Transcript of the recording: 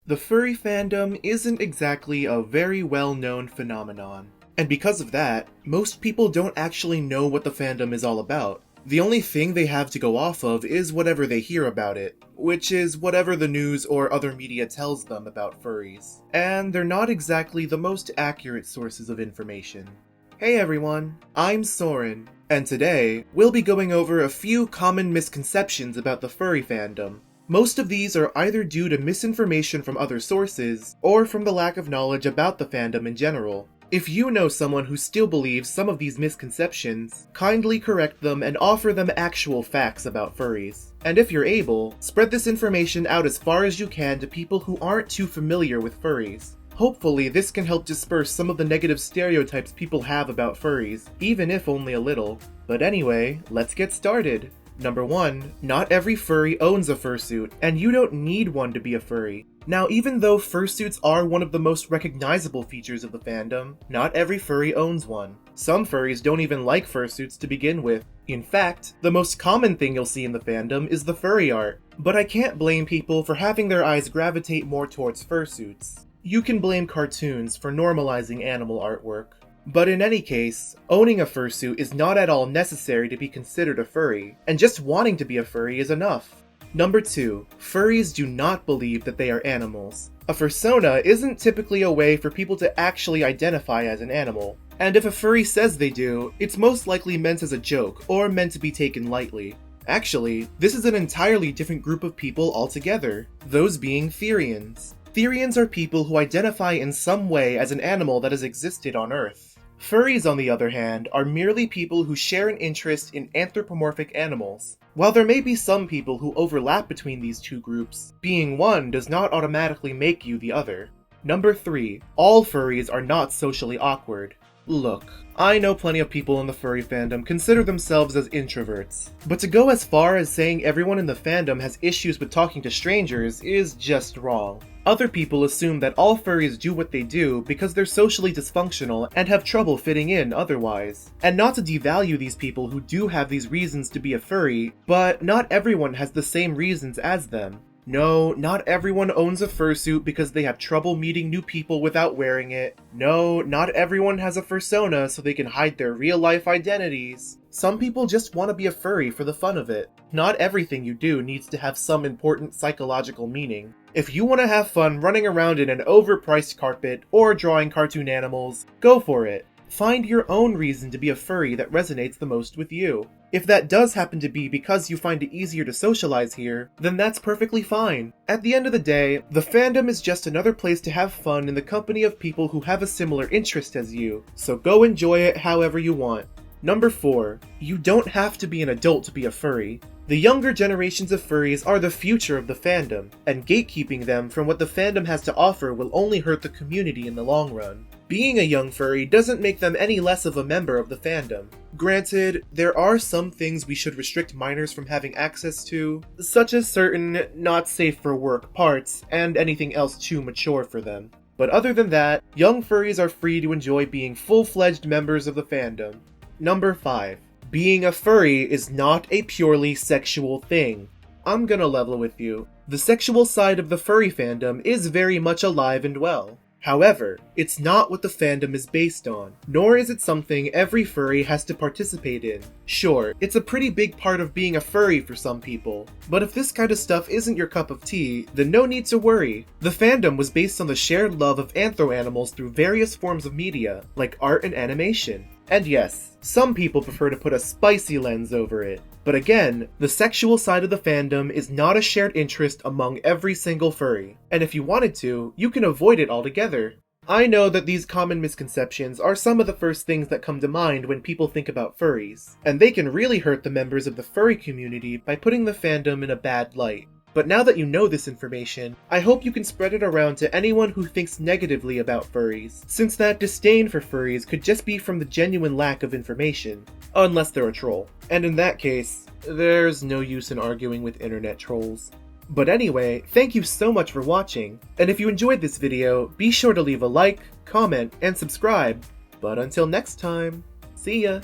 The furry fandom isn't exactly a very well-known phenomenon. And because of that, most people don't actually know what the fandom is all about. The only thing they have to go off of is whatever they hear about it, which is whatever the news or other media tells them about furries. And they're not exactly the most accurate sources of information. Hey everyone, I'm Soren, and today we'll be going over a few common misconceptions about the furry fandom. Most of these are either due to misinformation from other sources, or from the lack of knowledge about the fandom in general. If you know someone who still believes some of these misconceptions, kindly correct them and offer them actual facts about furries. And if you're able, spread this information out as far as you can to people who aren't too familiar with furries. Hopefully, this can help disperse some of the negative stereotypes people have about furries, even if only a little. But anyway, let's get started. Number 1, not every furry owns a fursuit, and you don't need one to be a furry. Now, even though fursuits are one of the most recognizable features of the fandom, not every furry owns one. Some furries don't even like fursuits to begin with. In fact, the most common thing you'll see in the fandom is the furry art. But I can't blame people for having their eyes gravitate more towards fursuits. You can blame cartoons for normalizing animal artwork. But in any case, owning a fursuit is not at all necessary to be considered a furry, and just wanting to be a furry is enough. Number 2, furries do not believe that they are animals. A fursona isn't typically a way for people to actually identify as an animal, and if a furry says they do, it's most likely meant as a joke, or meant to be taken lightly. Actually, this is an entirely different group of people altogether, those being Therians. Therians are people who identify in some way as an animal that has existed on Earth. Furries, on the other hand, are merely people who share an interest in anthropomorphic animals. While there may be some people who overlap between these two groups, being one does not automatically make you the other. Number 3, all furries are not socially awkward. Look, I know plenty of people in the furry fandom consider themselves as introverts, but to go as far as saying everyone in the fandom has issues with talking to strangers is just wrong. Other people assume that all furries do what they do because they're socially dysfunctional and have trouble fitting in otherwise. And not to devalue these people who do have these reasons to be a furry, but not everyone has the same reasons as them. No, not everyone owns a fursuit because they have trouble meeting new people without wearing it. No, not everyone has a fursona so they can hide their real-life identities. Some people just want to be a furry for the fun of it. Not everything you do needs to have some important psychological meaning. If you want to have fun running around in an overpriced carpet or drawing cartoon animals, go for it. Find your own reason to be a furry that resonates the most with you. If that does happen to be because you find it easier to socialize here, then that's perfectly fine. At the end of the day, the fandom is just another place to have fun in the company of people who have a similar interest as you, so go enjoy it however you want. Number 4, you don't have to be an adult to be a furry. The younger generations of furries are the future of the fandom, and gatekeeping them from what the fandom has to offer will only hurt the community in the long run. Being a young furry doesn't make them any less of a member of the fandom. Granted, there are some things we should restrict minors from having access to, such as certain not safe for work parts and anything else too mature for them. But other than that, young furries are free to enjoy being full-fledged members of the fandom. Number 5. Being a furry is not a purely sexual thing. I'm gonna level with you. The sexual side of the furry fandom is very much alive and well. However, it's not what the fandom is based on, nor is it something every furry has to participate in. Sure, it's a pretty big part of being a furry for some people, but if this kind of stuff isn't your cup of tea, then no need to worry. The fandom was based on the shared love of anthro-animals through various forms of media, like art and animation. And yes, some people prefer to put a spicy lens over it. But again, the sexual side of the fandom is not a shared interest among every single furry, and if you wanted to, you can avoid it altogether. I know that these common misconceptions are some of the first things that come to mind when people think about furries, and they can really hurt the members of the furry community by putting the fandom in a bad light. But now that you know this information, I hope you can spread it around to anyone who thinks negatively about furries, since that disdain for furries could just be from the genuine lack of information, unless they're a troll. And in that case, there's no use in arguing with internet trolls. But anyway, thank you so much for watching, and if you enjoyed this video, be sure to leave a like, comment, and subscribe. But until next time, see ya!